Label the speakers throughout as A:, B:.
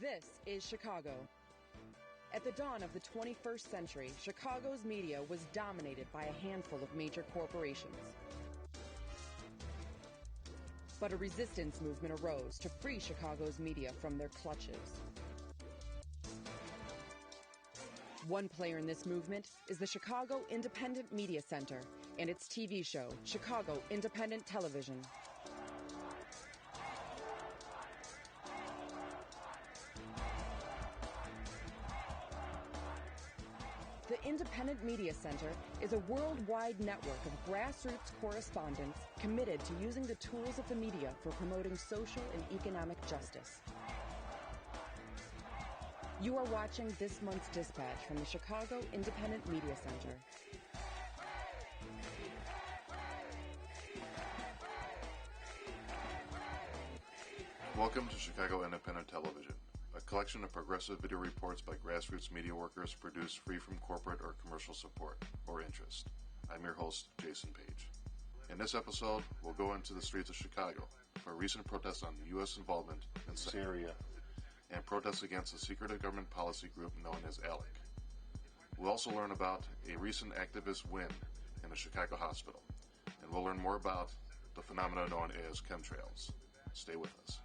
A: This is Chicago. At the dawn of the 21st century, Chicago's media was dominated by a handful of major corporations. But a resistance movement arose to free Chicago's media from their clutches. One player in this movement is the Chicago Independent Media Center and its TV show, Chicago Independent Television. The Independent Media Center is a worldwide network of grassroots correspondents committed to using the tools of the media for promoting social and economic justice. You are watching this month's dispatch from the Chicago Independent Media Center.
B: Welcome to Chicago Independent Television, a collection of progressive video reports by grassroots media workers produced free from corporate or commercial support or interest. I'm your host, Jason Page. In this episode, we'll go into the streets of Chicago for recent protests on U.S. involvement in Syria and protests against a secretive government policy group known as ALEC. We'll also learn about a recent activist win in a Chicago hospital, and we'll learn more about the phenomenon known as chemtrails. Stay with us.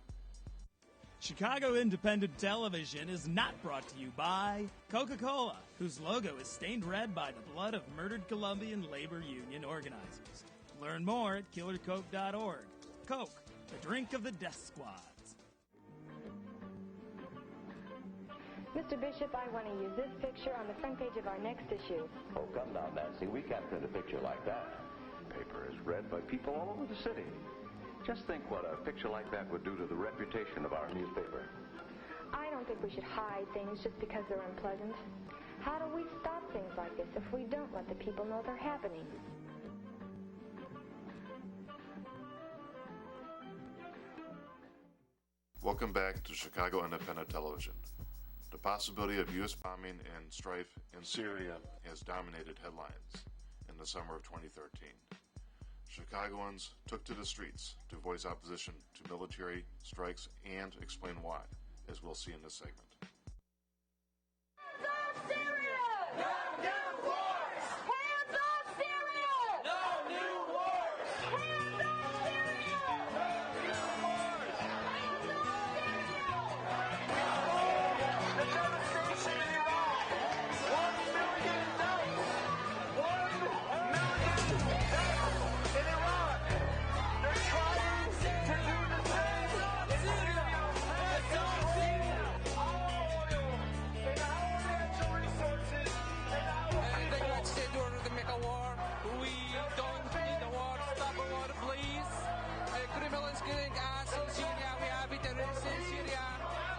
C: Chicago Independent Television is not brought to you by Coca-Cola, whose logo is stained red by the blood of murdered Colombian labor union organizers. Learn more at killercoke.org. Coke, the drink of the death squads.
D: Mr. Bishop, I want to use this picture on the front page of our next issue.
E: Oh, come now, Nancy. We can't print a picture like that. Paper is read by people all over the city. Just think what a picture like that would do to the reputation of our newspaper.
D: I don't think we should hide things just because they're unpleasant. How do we stop things like this if we don't let the people know they're happening?
B: Welcome back to Chicago Independent Television. The possibility of U.S. bombing and strife in Syria has dominated headlines in the summer of 2013. Chicagoans took to the streets to voice opposition to military strikes and explain why, as we'll see in this segment.
F: Hands off Syria! No new wars! Hands off Syria! No new wars! Hands off Syria! No new wars! Hands off Syria! The devastation in Iraq! 1 million deaths! 1 million deaths! In Iraq, they're trying to do the same in Syria. Hands off Syria. Our oil and our natural resources and our people.
G: The United States ordered to make a war. We don't need a war. Stop a war, please. Criminals killing us in Syria. We have terrorists in Syria.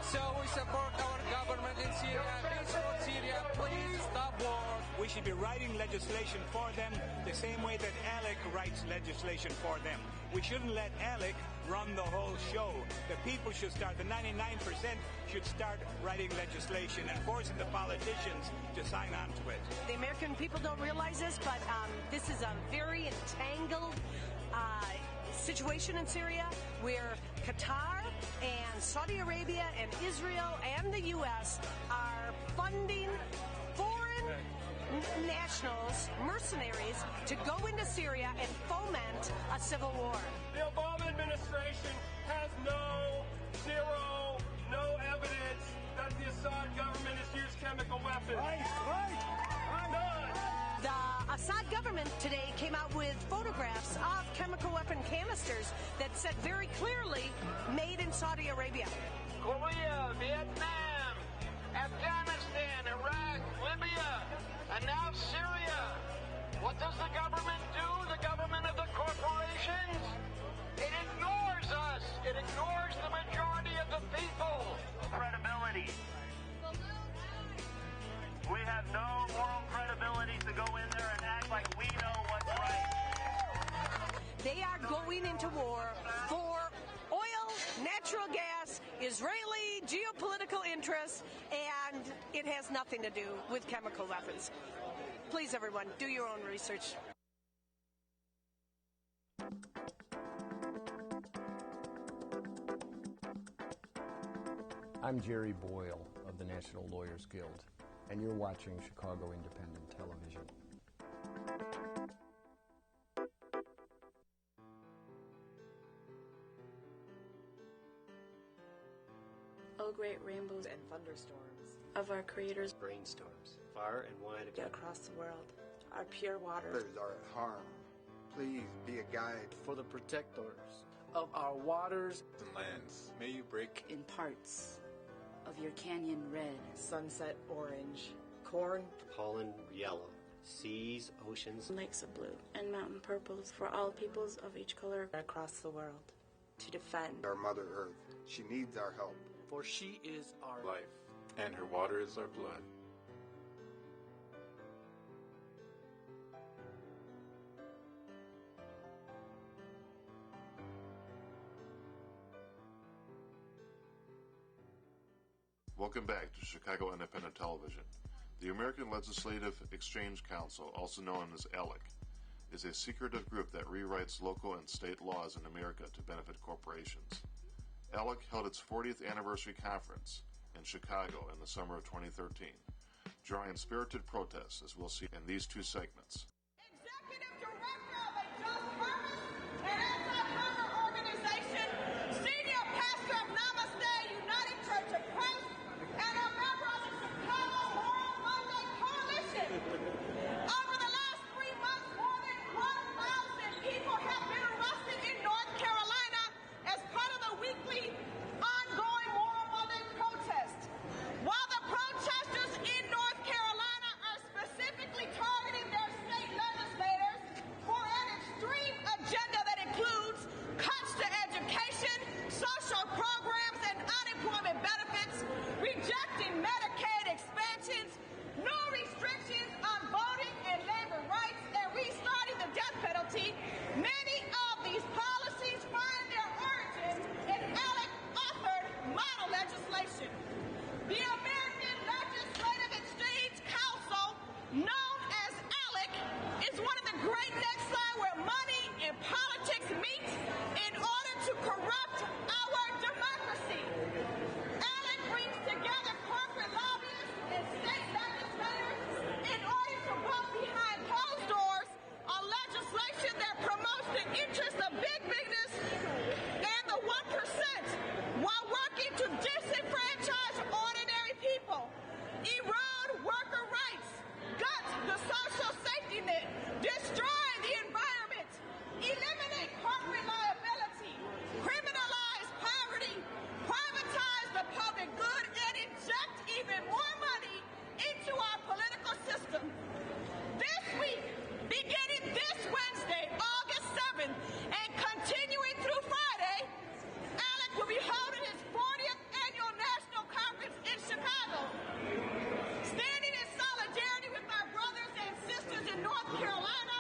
G: So we support our government in Syria. Please support Syria. Please stop war.
H: We should be writing legislation for them the same way that ALEC writes legislation for them. We shouldn't let ALEC run the whole show. The people should start, the 99% should start writing legislation and forcing the politicians to sign on to it.
I: The American people don't realize this, but this is a very entangled situation in Syria where Qatar and Saudi Arabia and Israel and the U.S. are funding foreign nationals, mercenaries, to go into Syria and foment a civil war.
F: The Obama administration has no evidence that the Assad government has used chemical weapons. None.
I: The Assad government today came out with photographs of chemical weapon canisters that said very clearly, made in Saudi Arabia.
F: Korea, Vietnam, Afghanistan, Iraq, Libya, and now Syria. What does the government do? The government of the corporations? It ignores us. It ignores the majority of the people. Credibility. We have no moral credibility to go in there and act like we know what's right.
I: They are going into war for oil, natural gas, Israeli geopolitical interests, and it has nothing to do with chemical weapons. Please, everyone, do your own research.
J: I'm Jerry Boyle of the National Lawyers Guild, and you're watching Chicago Independent Television.
K: Oh, great rainbows and thunderstorms of our Creator's
L: brainstorms, far and wide
K: across the world. Our pure waters
M: are at harm. Please be a guide
N: for the protectors of our waters
O: and lands. May you break
K: in parts of your canyon red,
P: sunset orange, corn,
L: pollen yellow, seas, oceans,
K: lakes of blue, and mountain purples for all peoples of each color across the world to defend
M: our Mother Earth. She needs our help.
N: For she is our
O: life, and her water is our blood.
B: Welcome back to Chicago Independent Television. The American Legislative Exchange Council, also known as ALEC, is a secretive group that rewrites local and state laws in America to benefit corporations. ALEC held its 40th anniversary conference in Chicago in the summer of 2013, drawing spirited protests, as we'll see in these two segments.
Q: Executive Director of a Just Purpose and anti-hunger organization, Senior Pastor of Namaste United Church of Christ, and a member of the Chicago Moral Monday Coalition. Over the last 3 months, more than 1,000 people have been arrested in North Carolina as part of the weekly ongoing Moral Monday protest. While the protesters in North Carolina are specifically targeting their state legislators for an extreme agenda that includes cuts to education, social programs, and unemployment benefits, rejecting Medicaid expansions, no restrictions on voting and labor rights, and restarting the death penalty, many of these policies find their origin in ALEC-authored model legislation. The American Legislative Exchange Council, known as ALEC, is one of the great nexi where money and politics meet in order to corrupt our democracy. ALEC brings together corporate lobbyists and state legislators in order to vote behind closed doors on legislation that promotes the interests of big business and the 1% while working to disenfranchise ordinary people, erode worker rights, gut the social safety net, destroy the environment, eliminate corporate liability, criminalize poverty, privatize the public good, and inject even more money into our political system. This week, beginning this Wednesday, August 7th, and continuing through Friday, ALEC will be holding its 40th annual national conference in Chicago. Standing in solidarity with our brothers and sisters in North Carolina,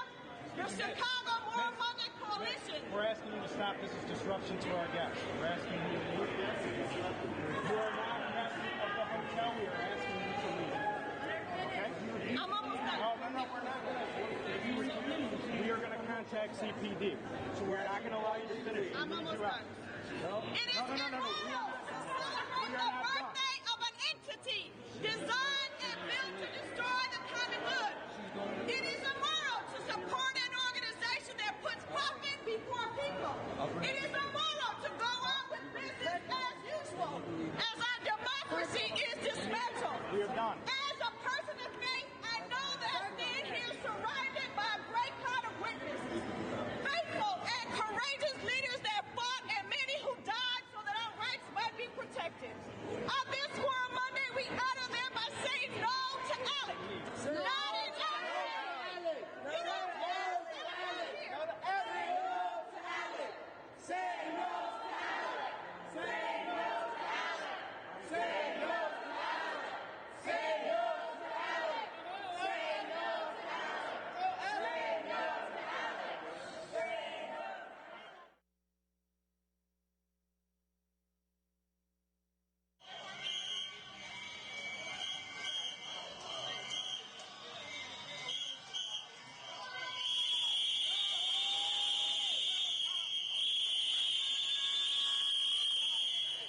Q: the Chicago Moral Monday Coalition.
R: We're asking you to stop. This is disruption to our guests. We're asking you to leave. You are not a resident of the hotel. We are asking you to leave. Okay?
Q: I'm almost done.
R: No, we're not going to. If you refuse, we are going to contact CPD. So we're not going to allow you to finish.
Q: I'm almost done. It is immoral to celebrate the birthday of an entity designed and built to destroy the common good. It is immoral to support an organization that puts profit before people. It is immoral to go on with business as usual as our democracy is dismantled.
R: We are done.
Q: As a person of faith, I know that I stand here surrounded by a great cloud of witnesses. Faithful and courageous leaders that fought and many who died so that our rights might be protected. On this Moral Monday, we honor them by saying no to ALEC. Not in ALEC. We don't care.
F: No to ALEC. Say no.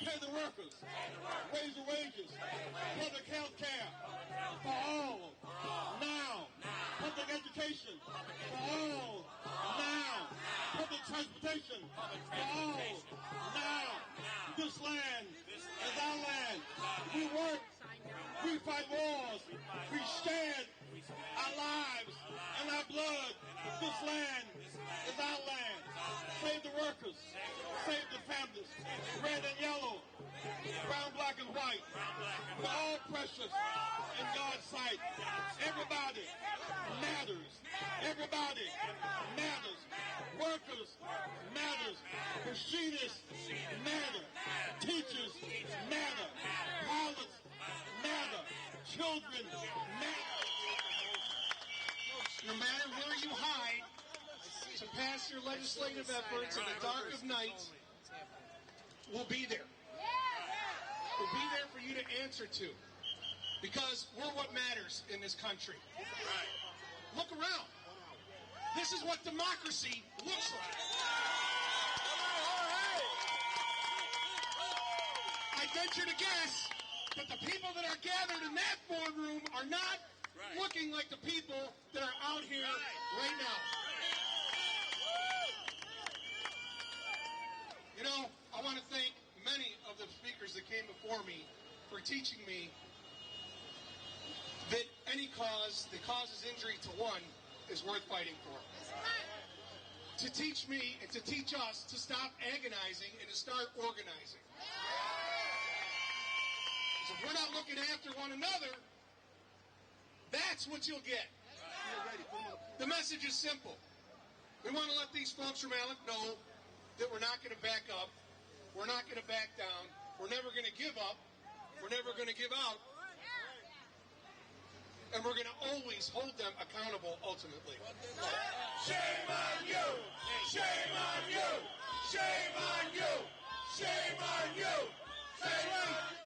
S: Pay the workers. Raise the wages. Public health care for all. Now. Public education for all. Now. Public transportation for all. Now. This land is our land. We work. We fight wars. We shed our lives and our blood. This land is our land. Save the workers. Save the families. Red and yellow. Brown, black, and white. We're all precious in God's sight. Everybody matters. Everybody matters. Workers matters. Machinists matter. Teachers matter. Pilots matter. Children matter.
T: No matter where you hide to pass your legislative efforts in the dark of night, we'll be there. We'll be there for you to answer to. Because we're what matters in this country. Look around. This is what democracy looks like. I venture to guess that the people that are gathered in that boardroom are not looking like the people that are out here right now. You know, I want to thank many of the speakers that came before me for teaching me that any cause that causes injury to one is worth fighting for. To teach me and to teach us to stop agonizing and to start organizing. So if we're not looking after one another, that's what you'll get. The message is simple. We want to let these folks from ALEC know that we're not going to back up. We're not going to back down. We're never going to give up. We're never going to give out. And we're going to always hold them accountable ultimately.
F: Shame on you! Shame on you! Shame on you! Shame on you! Shame on you!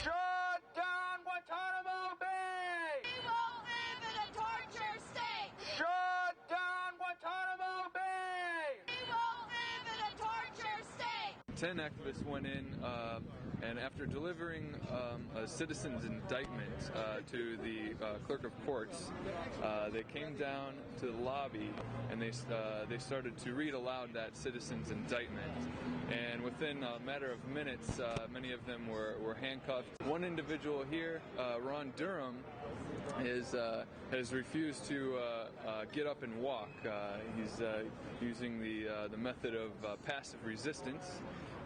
G: Shut down Guantanamo Bay!
Q: We won't live in a torture state!
G: Shut down Guantanamo Bay!
Q: We won't live in a torture state!
U: 10 activists went in and after delivering a citizen's indictment to the clerk of courts, they came down to the lobby and they started to read aloud that citizen's indictment. And within a matter of minutes, many of them were handcuffed. One individual here, Ron Durham, has refused to get up and walk. He's using the method of passive resistance.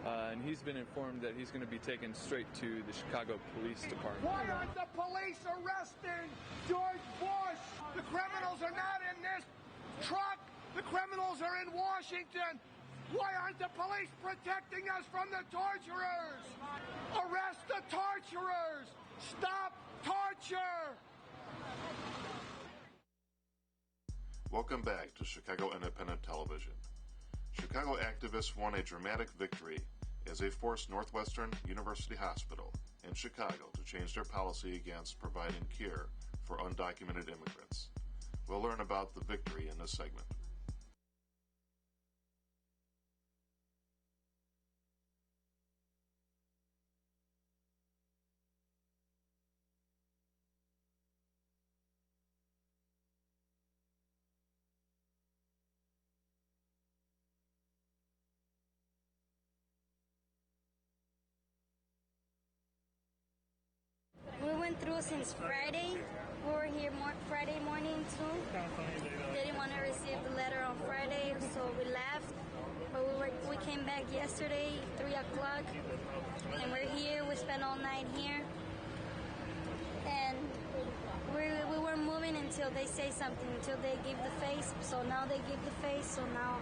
U: And he's been informed that he's going to be taken straight to the Chicago Police Department.
F: Why aren't the police arresting George Bush? The criminals are not in this truck. The criminals are in Washington. Why aren't the police protecting us from the torturers? Arrest the torturers! Stop torture!
B: Welcome back to Chicago Independent Television. Chicago activists won a dramatic victory as they forced Northwestern University Hospital in Chicago to change their policy against providing care for undocumented immigrants. We'll learn about the victory in this segment.
V: We went through since Friday. We were here Friday morning too. They didn't want to receive the letter on Friday, so we left. But we came back yesterday, 3 o'clock, and we're here. We spent all night here. And we were moving until they say something, until they give the face. So now they give the face, so now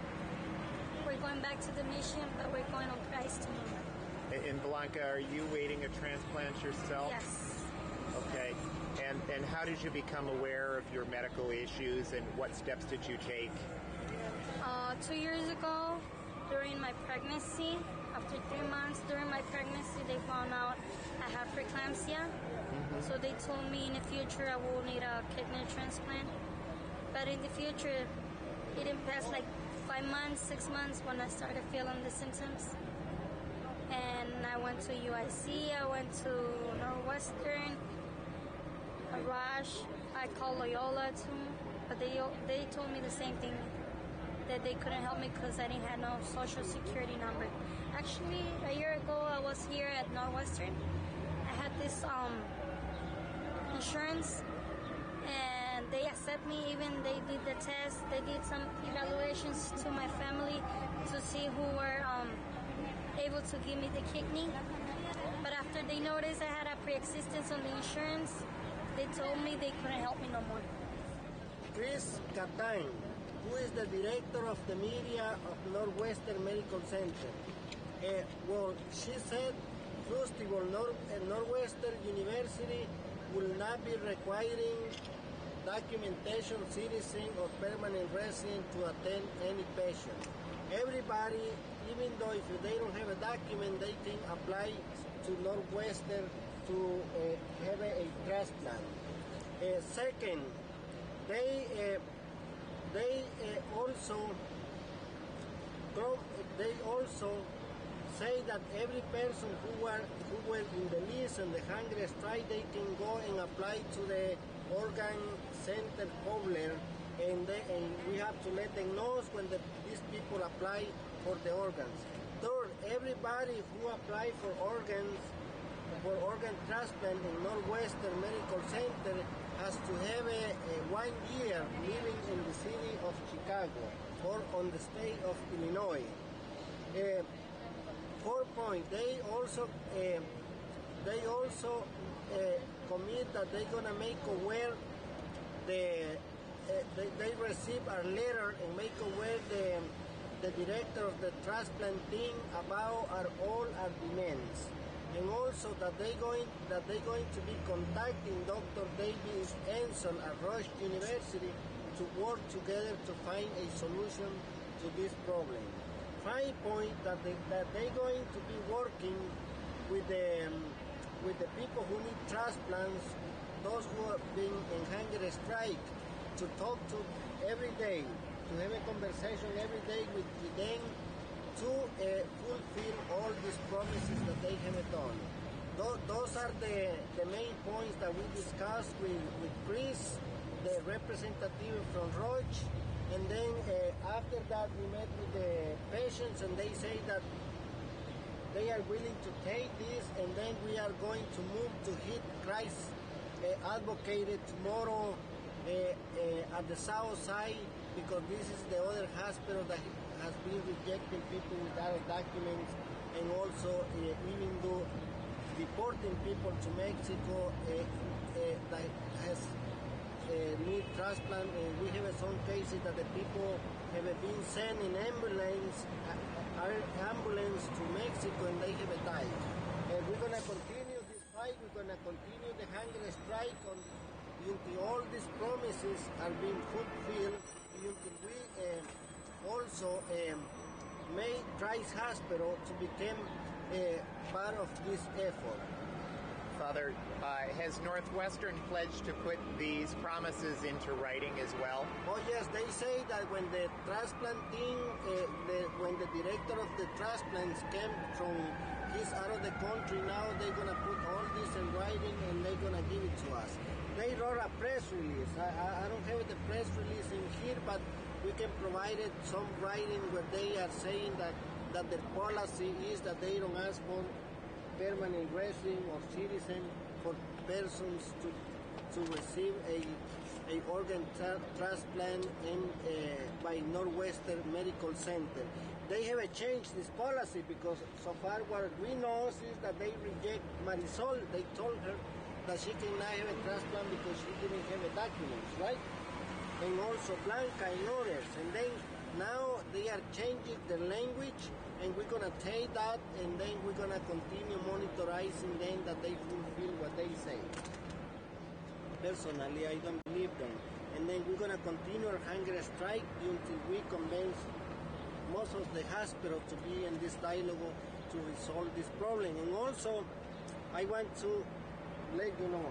V: we're going back to the mission, but we're going on Christ tomorrow.
W: And Blanca, are you waiting a transplant yourself?
V: Yes.
W: Okay. And how did you become aware of your medical issues, and what steps did you take?
V: 2 years ago, during my pregnancy, after 3 months during my pregnancy, they found out I had preeclampsia. So
A: So they told me in the future I will need a kidney transplant. But in the future, it didn't pass like 5 months, 6 months when I started feeling the symptoms. And I went to UIC, I went to Northwestern, a Rush, I called Loyola too, but they told me the same thing, that they couldn't help me because I didn't have no social security number. Actually, a year ago I was here at Northwestern. I had this insurance, and they accept me. Even they did the test, they did some evaluations to my family to see who were able to give me the kidney. But after they noticed I had a pre-existence on the insurance, they told me they couldn't help me no more.
C: Chris Catine, who is the director of the media of Northwestern Medical Center. Well, she said, first of all, Northwestern University will not be requiring documentation, citizen, or permanent resident to attend any patient. Everybody, even though if they don't have a document, they can apply to Northwestern to have a transplant. Second, they also say that every person who were in the list and the hunger strike, they can go and apply to the organ center Kobler, and we have to let them know when these people apply for the organs. Third, everybody who apply for organ transplant in Northwestern Medical Center has to have a 1 year living in the city of Chicago or on the state of Illinois. 4 point, they also commit that they're gonna make aware they receive our letter and make aware the director of the transplant team about all our demands, and also that they're going to be contacting Dr. David Enson at Rush University to work together to find a solution to this problem. 5 point, that they're going to be working with the people who need transplants, those who have been in hunger strike, to talk to every day, to have a conversation every day with them to fulfill all these promises that they have done. Those are the main points that we discussed with Chris, the representative from Roche, and then after that we met with the patients, and they say that they are willing to take this, and then we are going to move to hit Christ advocated tomorrow at the south side, because this is the other hospital that has been rejecting people without documents, and also even though deporting people to Mexico that has need transplant. We have some cases that the people have been sent in ambulance to Mexico, and they have died. We're going to continue this fight. We're going to continue the hunger strike until all these promises are being fulfilled, until we also make Christ Hospital to become part of this effort.
W: Father, has Northwestern pledged to put these promises into writing as well?
C: Oh yes, they say that when the transplant team, when the director of the transplants came from he's out of the country now, they're going to put all this in writing and they're going to give it to us. They wrote a press release. I don't have the press release in here, but we can provide it some writing where they are saying that their policy is that they don't ask for permanent resident or citizen for persons to receive a organ transplant by Northwestern Medical Center. They have changed this policy because so far what we know is that they reject Marisol. They told her that she cannot have a transplant because she didn't have a documents, right? And also Blanca and others. And then now they are changing the language, and we're going to take that, and then we're going to continue monitoring them that they fulfill what they say. Personally, I don't believe them. And then we're going to continue our hunger strike until we convince most of the hospital to be in this dialogue to resolve this problem. And also, I want to let you know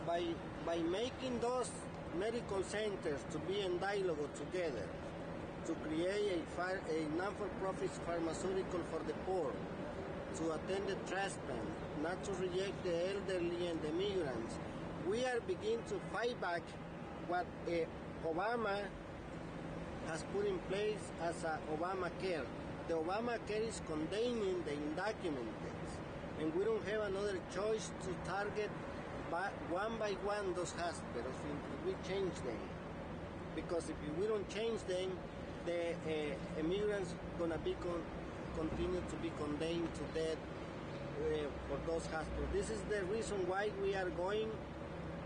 C: that by making those medical centers to be in dialogue together, to create a non-for-profit pharmaceutical for the poor, to attend the transplant, not to reject the elderly and the migrants, we are beginning to fight back what Obama has put in place as Obamacare. The Obamacare is condemning the undocumented, and we don't have another choice to target one by one those hospitals if we change them. Because if we don't change them, the immigrants gonna be continue to be condemned to death for those hospitals. This is the reason why we are going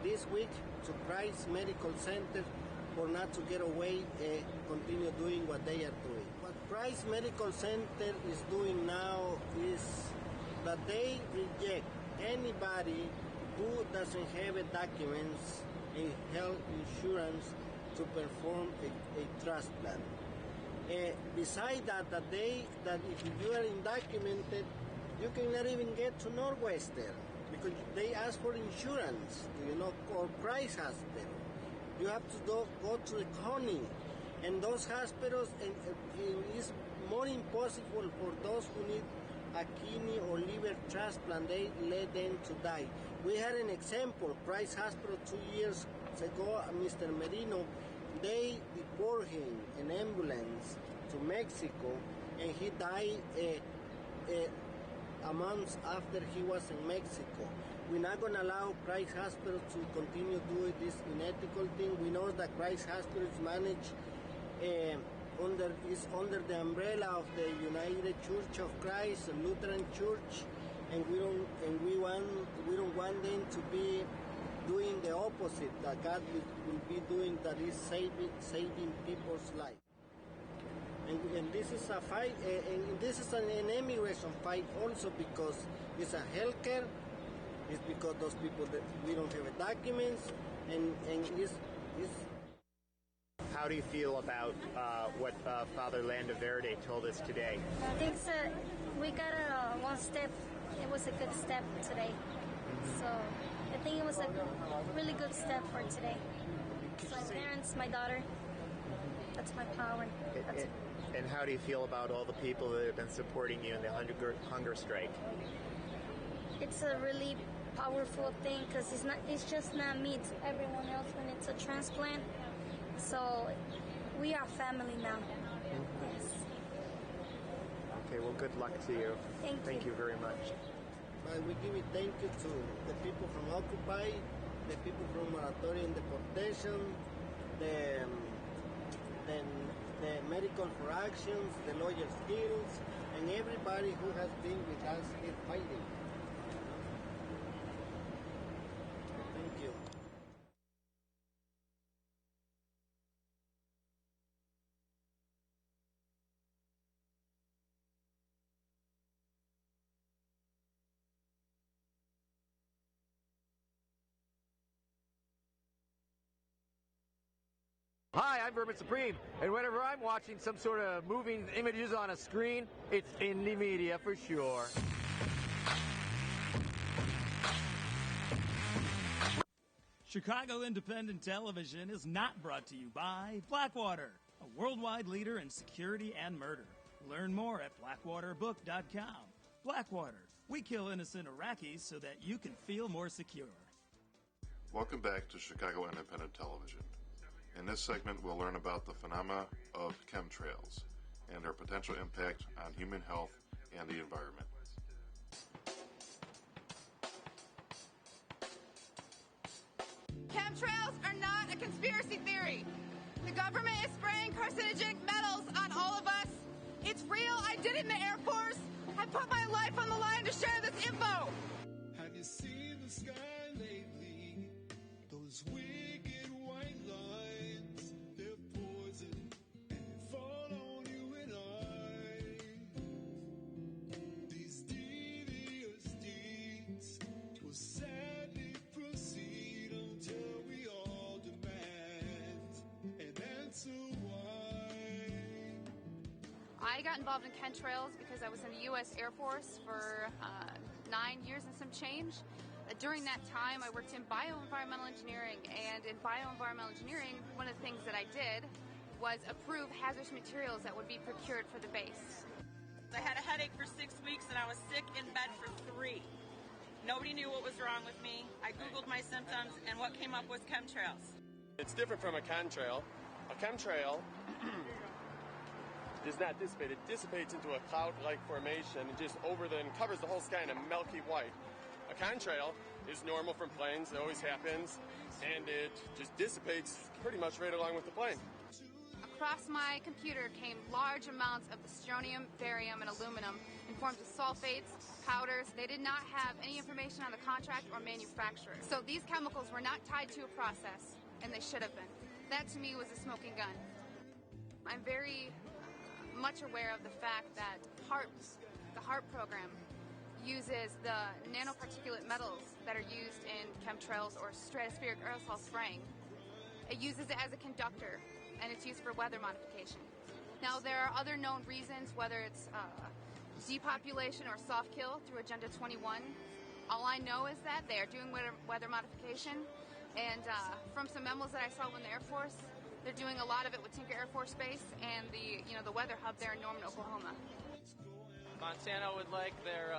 C: this week to Christ Medical Center for not to get away and continue doing what they are doing. What Christ Medical Center is doing now is that they reject anybody who doesn't have a documents and health insurance to perform a transplant. Besides that if you are undocumented, you cannot even get to Northwestern because they ask for insurance, or Christ Hospital. You have to go to the county, and those hospitals, and it's more impossible for those who need a kidney or liver transplant. They let them to die. We had an example, Christ Hospital 2 years ago, Mr. Merino, they deported him in ambulance to Mexico, and he died a month after he was in Mexico. We're not going to allow Christ Hospital to continue doing this unethical thing. We know that Christ Hospital is managed under the umbrella of the United Church of Christ, the Lutheran Church, and we don't want them to be doing the opposite that God will be doing, that is saving people's life. And this is a fight, and this is an immigration fight also, because it's a healthcare. It's because those people that we don't have documents, and it's.
W: How do you feel about what Father Landaverde told us today?
A: I think we got one step. It was a good step today. So I think it was a really good step for today. My parents, my daughter. That's my power.
W: And how do you feel about all the people that have been supporting you in the hunger strike?
A: It's a really powerful thing because it's just not me, it's everyone else when it's a transplant. So we are family now. Yes.
W: Okay, well, good luck to you. Thank you very much.
C: We give a thank you to the people from Occupy, the people from Moratorium Deportation, the Medical for Actions, the Lawyers Guilds, and everybody who has been with us in fighting. Thank you.
D: Hi, I'm Vermin Supreme, and whenever I'm watching some sort of moving images on a screen, it's Indy Media for sure.
E: Chicago Independent Television is not brought to you by Blackwater, a worldwide leader in security and murder. Learn more at blackwaterbook.com. Blackwater, we kill innocent Iraqis so that you can feel more secure.
B: Welcome back to Chicago Independent Television. In this segment, we'll learn about the phenomena of chemtrails and their potential impact on human health and the environment.
Q: Chemtrails are not a conspiracy theory. The government is spraying carcinogenic metals on all of us. It's real. I did it in the Air Force. I put my life on the line to share this info.
F: Have you seen the sky lately? Those wicked white lines, they're poison, and they fall on you and I. These devious deeds will sadly proceed until we all demand an answer why.
H: I got involved in chemtrails because I was in the U.S. Air Force for 9 years and some change. A During that time, I worked in bioenvironmental engineering, and in bioenvironmental engineering, one of the things that I did was approve hazardous materials that would be procured for the base.
I: I had a headache for 6 weeks and I was sick in bed for 3. Nobody knew what was wrong with me. I Googled my symptoms and what came up was chemtrails.
J: It's different from a chemtrail. A chemtrail does not dissipate. It dissipates into a cloud-like formation and just covers the whole sky in a milky white. A contrail is normal from planes. It always happens, and it just dissipates pretty much right along with the plane.
H: Across my computer came large amounts of the strontium, barium, and aluminum in forms of sulfates, powders. They did not have any information on the contract or manufacturer. So these chemicals were not tied to a process, and they should have been. That to me was a smoking gun. I'm very much aware of the fact that the HARP program uses the nanoparticulate metals that are used in chemtrails or stratospheric aerosol spraying. It uses it as a conductor, and it's used for weather modification. Now, there are other known reasons, whether it's depopulation or soft kill through Agenda 21. All I know is that they are doing weather modification, and from some memos that I saw in the Air Force, they're doing a lot of it with Tinker Air Force Base and the weather hub there in Norman, Oklahoma.
P: Montana would like their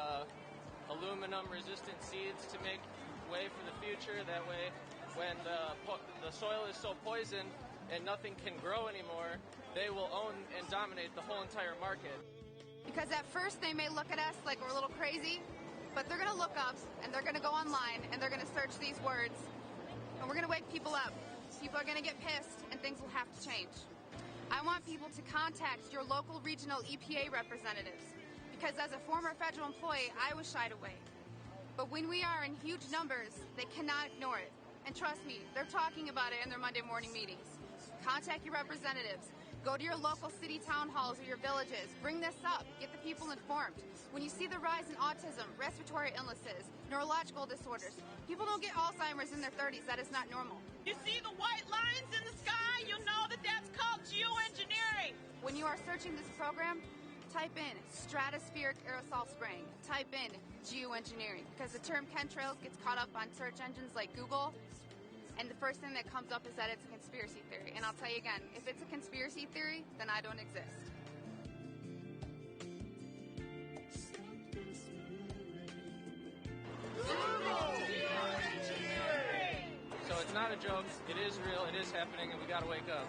P: aluminum-resistant seeds to make way for the future. That way, when the soil is so poisoned and nothing can grow anymore, they will own and dominate the whole entire market.
H: Because at first they may look at us like we're a little crazy, but they're going to look up and they're going to go online and they're going to search these words, and we're going to wake people up. People are going to get pissed and things will have to change. I want people to contact your local regional EPA representatives, because as a former federal employee, I was shied away. But when we are in huge numbers, they cannot ignore it. And trust me, they're talking about it in their Monday morning meetings. Contact your representatives. Go to your local city town halls or your villages. Bring this up. Get the people informed. When you see the rise in autism, respiratory illnesses, neurological disorders, people don't get Alzheimer's in their 30s. That is not normal.
I: You see the white lines in the sky? You know that that's called geoengineering.
H: When you are searching this program, type in stratospheric aerosol spraying. Type in geoengineering, because the term chemtrails gets caught up on search engines like Google, and the first thing that comes up is that it's a conspiracy theory. And I'll tell you again, if it's a conspiracy theory, then I don't exist.
P: So it's not a joke, it is real, it is happening, and we gotta wake up.